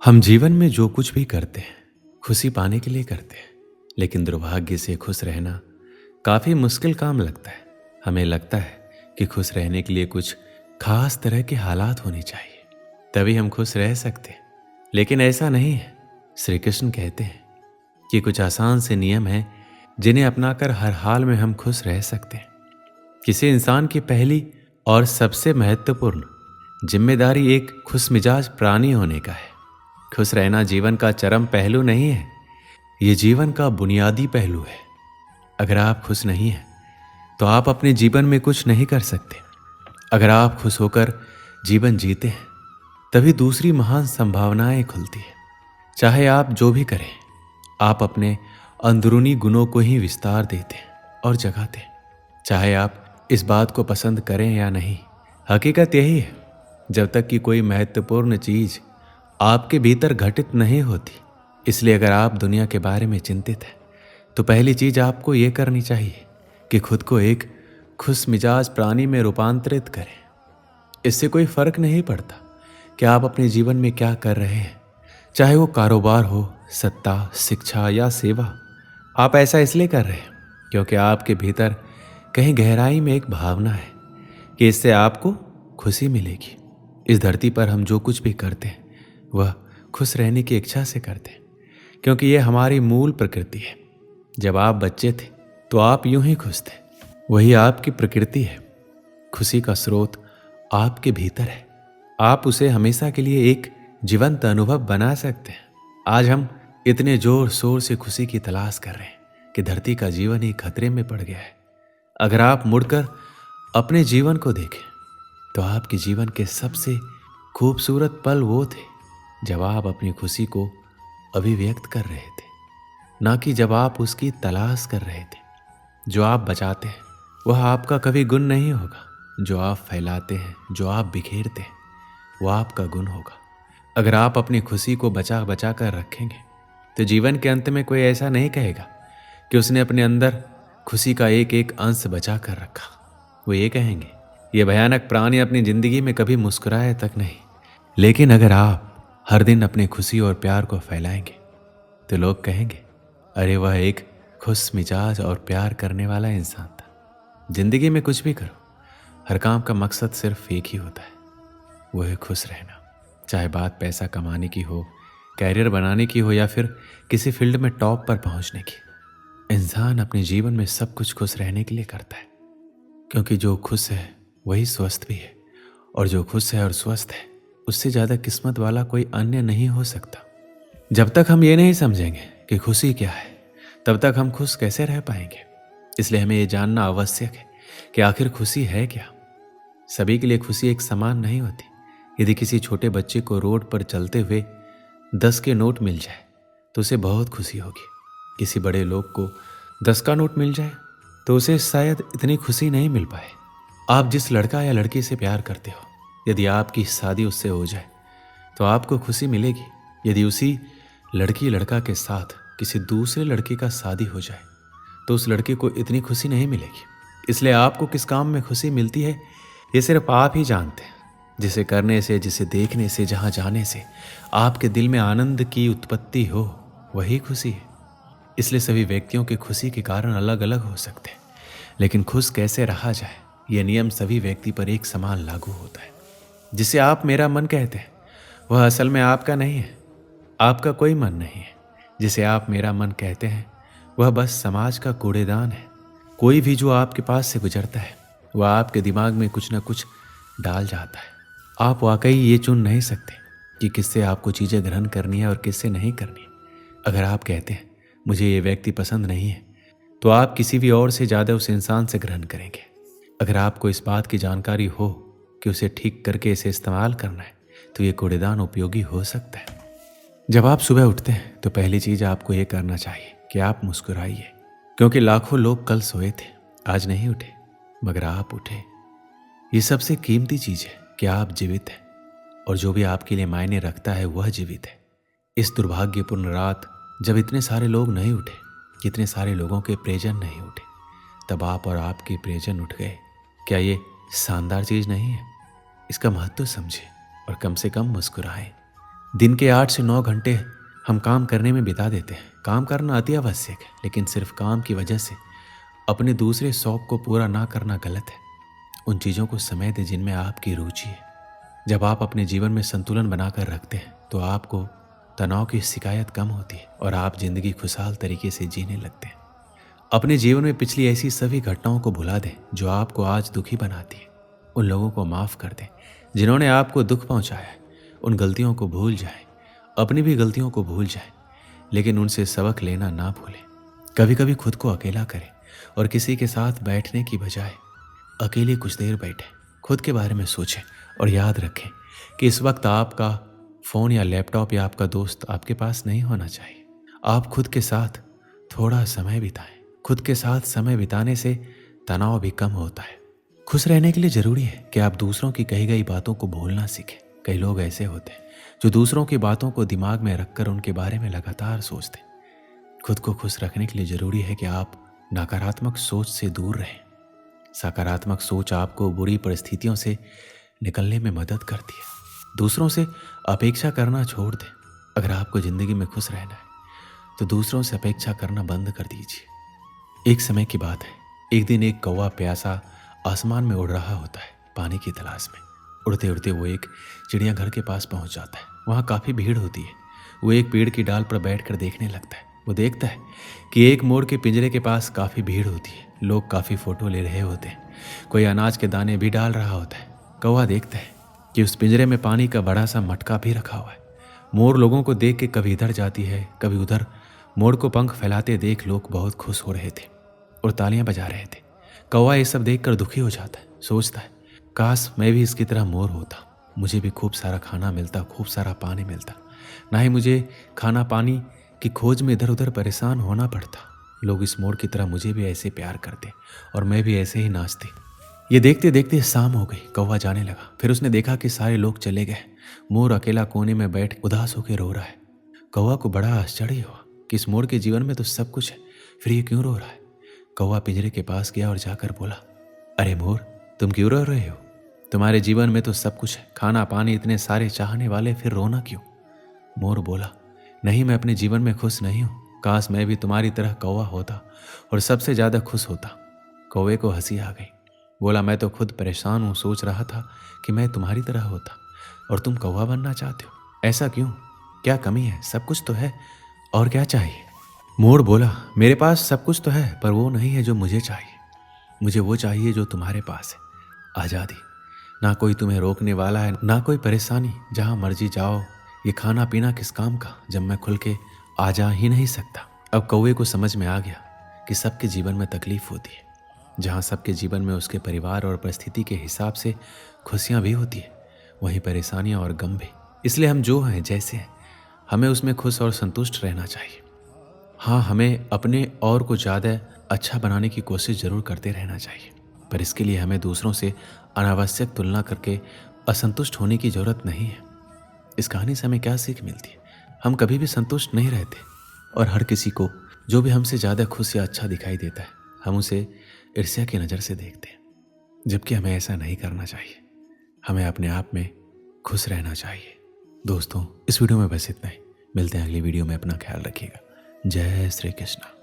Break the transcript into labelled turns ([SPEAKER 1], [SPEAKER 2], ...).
[SPEAKER 1] हम जीवन में जो कुछ भी करते हैं खुशी पाने के लिए करते हैं, लेकिन दुर्भाग्य से खुश रहना काफ़ी मुश्किल काम लगता है। हमें लगता है कि खुश रहने के लिए कुछ खास तरह के हालात होने चाहिए, तभी हम खुश रह सकते हैं। लेकिन ऐसा नहीं है। श्री कृष्ण कहते हैं कि कुछ आसान से नियम हैं जिन्हें अपनाकर हर हाल में हम खुश रह सकते हैं। किसी इंसान की पहली और सबसे महत्वपूर्ण जिम्मेदारी एक खुश मिजाज प्राणी होने का है। खुश रहना जीवन का चरम पहलू नहीं है, ये जीवन का बुनियादी पहलू है। अगर आप खुश नहीं हैं तो आप अपने जीवन में कुछ नहीं कर सकते। अगर आप खुश होकर जीवन जीते हैं तभी दूसरी महान संभावनाएं खुलती है। चाहे आप जो भी करें, आप अपने अंदरूनी गुणों को ही विस्तार देते हैं और जगाते हैं। चाहे आप इस बात को पसंद करें या नहीं, हकीकत यही है। जब तक कि कोई महत्वपूर्ण चीज आपके भीतर घटित नहीं होती। इसलिए अगर आप दुनिया के बारे में चिंतित हैं तो पहली चीज आपको ये करनी चाहिए कि खुद को एक खुश मिजाज प्राणी में रूपांतरित करें। इससे कोई फर्क नहीं पड़ता कि आप अपने जीवन में क्या कर रहे हैं, चाहे वो कारोबार हो, सत्ता, शिक्षा या सेवा। आप ऐसा इसलिए कर रहे हैं क्योंकि आपके भीतर कहीं गहराई में एक भावना है कि इससे आपको खुशी मिलेगी। इस धरती पर हम जो कुछ भी करते हैं वह खुश रहने की इच्छा से करते हैं, क्योंकि यह हमारी मूल प्रकृति है। जब आप बच्चे थे तो आप यूं ही खुश थे, वही आपकी प्रकृति है। खुशी का स्रोत आपके भीतर है। आप उसे हमेशा के लिए एक जीवंत अनुभव बना सकते हैं। आज हम इतने जोर शोर से खुशी की तलाश कर रहे हैं कि धरती का जीवन ही खतरे में पड़ गया है। अगर आप मुड़कर अपने जीवन को देखें तो आपके जीवन के सबसे खूबसूरत पल वो थे जब आप अपनी खुशी को अभिव्यक्त कर रहे थे, ना कि जब आप उसकी तलाश कर रहे थे। जो आप बचाते हैं वह आपका कभी गुण नहीं होगा। जो आप फैलाते हैं, जो आप बिखेरते हैं, वह आपका गुण होगा। अगर आप अपनी खुशी को बचा बचा कर रखेंगे तो जीवन के अंत में कोई ऐसा नहीं कहेगा कि उसने अपने अंदर खुशी का एक एक अंश बचा कर रखा। वो ये कहेंगे, ये भयानक प्राणी अपनी जिंदगी में कभी मुस्कुराए तक नहीं। लेकिन अगर आप हर दिन अपनी खुशी और प्यार को फैलाएंगे तो लोग कहेंगे, अरे वह एक खुश मिजाज और प्यार करने वाला इंसान था। जिंदगी में कुछ भी करो, हर काम का मकसद सिर्फ एक ही होता है, वो है खुश रहना। चाहे बात पैसा कमाने की हो, कैरियर बनाने की हो या फिर किसी फील्ड में टॉप पर पहुंचने की। इंसान अपने जीवन में सब कुछ खुश रहने के लिए करता है, क्योंकि जो खुश है वही स्वस्थ भी है, और जो खुश है और स्वस्थ है उससे ज़्यादा किस्मत वाला कोई अन्य नहीं हो सकता। जब तक हम ये नहीं समझेंगे कि खुशी क्या है, तब तक हम खुश कैसे रह पाएंगे। इसलिए हमें ये जानना आवश्यक है कि आखिर खुशी है क्या। सभी के लिए खुशी एक समान नहीं होती। यदि किसी छोटे बच्चे को रोड पर चलते हुए 10 के नोट मिल जाए तो उसे बहुत खुशी होगी। किसी बड़े लोग को 10 का नोट मिल जाए तो उसे शायद इतनी खुशी नहीं मिल पाए। आप जिस लड़का या लड़की से प्यार करते हो, यदि आपकी शादी उससे हो जाए तो आपको खुशी मिलेगी। यदि उसी लड़की लड़का के साथ किसी दूसरे लड़के का शादी हो जाए तो उस लड़के को इतनी खुशी नहीं मिलेगी। इसलिए आपको किस काम में खुशी मिलती है ये सिर्फ आप ही जानते हैं। जिसे करने से, जिसे देखने से, जहाँ जाने से आपके दिल में आनंद की उत्पत्ति हो, वही खुशी है। इसलिए सभी व्यक्तियों के खुशी के कारण अलग अलग हो सकते हैं, लेकिन खुश कैसे रहा जाए यह नियम सभी व्यक्ति पर एक समान लागू होता है। जिसे आप मेरा मन कहते हैं वह असल में आपका नहीं है। आपका कोई मन नहीं है। जिसे आप मेरा मन कहते हैं वह बस समाज का कूड़ेदान है। कोई भी जो आपके पास से गुजरता है वह आपके दिमाग में कुछ न कुछ डाल जाता है। आप वाकई ये चुन नहीं सकते कि किससे आपको चीज़ें ग्रहण करनी है और किससे नहीं करनी है। अगर आप कहते हैं मुझे ये व्यक्ति पसंद नहीं है तो आप किसी भी और से ज़्यादा उस इंसान से ग्रहण करेंगे। अगर आपको इस बात की जानकारी हो कि उसे ठीक करके इसे इस्तेमाल करना है तो ये कूड़ेदान उपयोगी हो सकता है। जब आप सुबह उठते हैं तो पहली चीज़ आपको ये करना चाहिए कि आप मुस्कुराइए, क्योंकि लाखों लोग कल सोए थे, आज नहीं उठे, मगर आप उठे। ये सबसे कीमती चीज़ है कि आप जीवित हैं, और जो भी आपके लिए मायने रखता है वह जीवित है। इस दुर्भाग्यपूर्ण रात जब इतने सारे लोग नहीं उठे, इतने सारे लोगों के प्रियजन नहीं उठे, तब आप और आपके प्रियजन उठ गए। क्या ये शानदार चीज़ नहीं है? इसका महत्व समझें और कम से कम मुस्कुराएं। दिन के 8 से 9 घंटे हम काम करने में बिता देते हैं। काम करना अति आवश्यक है, लेकिन सिर्फ काम की वजह से अपने दूसरे शौक को पूरा ना करना गलत है। उन चीज़ों को समय दें जिनमें आपकी रुचि है। जब आप अपने जीवन में संतुलन बनाकर रखते हैं तो आपको तनाव की शिकायत कम होती है और आप जिंदगी खुशहाल तरीके से जीने लगते हैं। अपने जीवन में पिछली ऐसी सभी घटनाओं को भुला दें जो आपको आज दुखी बनाती है। उन लोगों को माफ़ कर दें जिन्होंने आपको दुख पहुंचाया है। उन गलतियों को भूल जाएं, अपनी भी गलतियों को भूल जाएं, लेकिन उनसे सबक लेना ना भूलें। कभी कभी खुद को अकेला करें और किसी के साथ बैठने की बजाय अकेले कुछ देर बैठें, खुद के बारे में सोचें और याद रखें कि इस वक्त आपका फ़ोन या लैपटॉप या आपका दोस्त आपके पास नहीं होना चाहिए। आप खुद के साथ थोड़ा समय बिताएं। खुद के साथ समय बिताने से तनाव भी कम होता है। खुश रहने के लिए ज़रूरी है कि आप दूसरों की कही गई बातों को भूलना सीखें। कई लोग ऐसे होते हैं जो दूसरों की बातों को दिमाग में रखकर उनके बारे में लगातार सोचते हैं। खुद को खुश रखने के लिए ज़रूरी है कि आप नकारात्मक सोच से दूर रहें। सकारात्मक सोच आपको बुरी परिस्थितियों से निकलने में मदद करती है। दूसरों से अपेक्षा करना छोड़ दें। अगर आपको ज़िंदगी में खुश रहना है तो दूसरों से अपेक्षा करना बंद कर दीजिए। एक समय की बात है, एक दिन एक कौवा प्यासा आसमान में उड़ रहा होता है, पानी की तलाश में। उड़ते उड़ते वो एक चिड़ियाघर के पास पहुंच जाता है। वहाँ काफ़ी भीड़ होती है। वो एक पेड़ की डाल पर बैठकर देखने लगता है। वो देखता है कि एक मोर के पिंजरे के पास काफ़ी भीड़ होती है। लोग काफ़ी फ़ोटो ले रहे होते हैं। कोई अनाज के दाने भी डाल रहा होता है। कौवा देखता है कि उस पिंजरे में पानी का बड़ा सा मटका भी रखा हुआ है। मोर लोगों को देख के कभी इधर जाती है, कभी उधर। मोर को पंख फैलाते देख लोग बहुत खुश हो रहे थे और तालियां बजा रहे थे। कौवा ये सब देखकर दुखी हो जाता है। सोचता है, काश मैं भी इसकी तरह मोर होता। मुझे भी खूब सारा खाना मिलता, खूब सारा पानी मिलता। ना ही मुझे खाना पानी की खोज में इधर उधर परेशान होना पड़ता। लोग इस मोर की तरह मुझे भी ऐसे प्यार करते और मैं भी ऐसे ही नाचती। ये देखते देखते शाम हो गई। कौवा जाने लगा। फिर उसने देखा कि सारे लोग चले गए। मोर अकेला कोने में बैठ उदास होकर रो रहा है। कौवा को बड़ा आश्चर्य हुआ कि इस मोर के जीवन में तो सब कुछ है, फिर ये क्यों रो रहा है। कौवा पिंजरे के पास गया और जाकर बोला, अरे मोर, तुम क्यों रो रहे हो? तुम्हारे जीवन में तो सब कुछ है, खाना पानी, इतने सारे चाहने वाले, फिर रोना क्यों? मोर बोला, नहीं, मैं अपने जीवन में खुश नहीं हूँ। काश मैं भी तुम्हारी तरह कौवा होता और सबसे ज़्यादा खुश होता। कौवे को हंसी आ गई। बोला, मैं तो खुद परेशान हूँ। सोच रहा था कि मैं तुम्हारी तरह होता और तुम कौवा बनना चाहते हो। ऐसा क्यों? क्या कमी है? सब कुछ तो है, और क्या चाहिए? मोर बोला, मेरे पास सब कुछ तो है, पर वो नहीं है जो मुझे चाहिए। मुझे वो चाहिए जो तुम्हारे पास है, आज़ादी। ना कोई तुम्हें रोकने वाला है, ना कोई परेशानी। जहाँ मर्जी जाओ। ये खाना पीना किस काम का जब मैं खुल के आ जा ही नहीं सकता। अब कौवे को समझ में आ गया कि सबके जीवन में तकलीफ होती है। जहाँ सबके जीवन में उसके परिवार और परिस्थिति के हिसाब से खुशियाँ भी होती है, वहीं परेशानियाँ और गम भी। इसलिए हम जो हैं, जैसे हैं, हमें उसमें खुश और संतुष्ट रहना चाहिए। हाँ, हमें अपने और को ज़्यादा अच्छा बनाने की कोशिश ज़रूर करते रहना चाहिए, पर इसके लिए हमें दूसरों से अनावश्यक तुलना करके असंतुष्ट होने की ज़रूरत नहीं है। इस कहानी से हमें क्या सीख मिलती है? हम कभी भी संतुष्ट नहीं रहते और हर किसी को जो भी हमसे ज़्यादा खुश या अच्छा दिखाई देता है, हम उसे ईर्ष्या की नज़र से देखते हैं, जबकि हमें ऐसा नहीं करना चाहिए। हमें अपने आप में खुश रहना चाहिए। दोस्तों, इस वीडियो में बस इतना ही। मिलते हैं अगली वीडियो में। अपना ख्याल रखिएगा। जय श्री कृष्ण।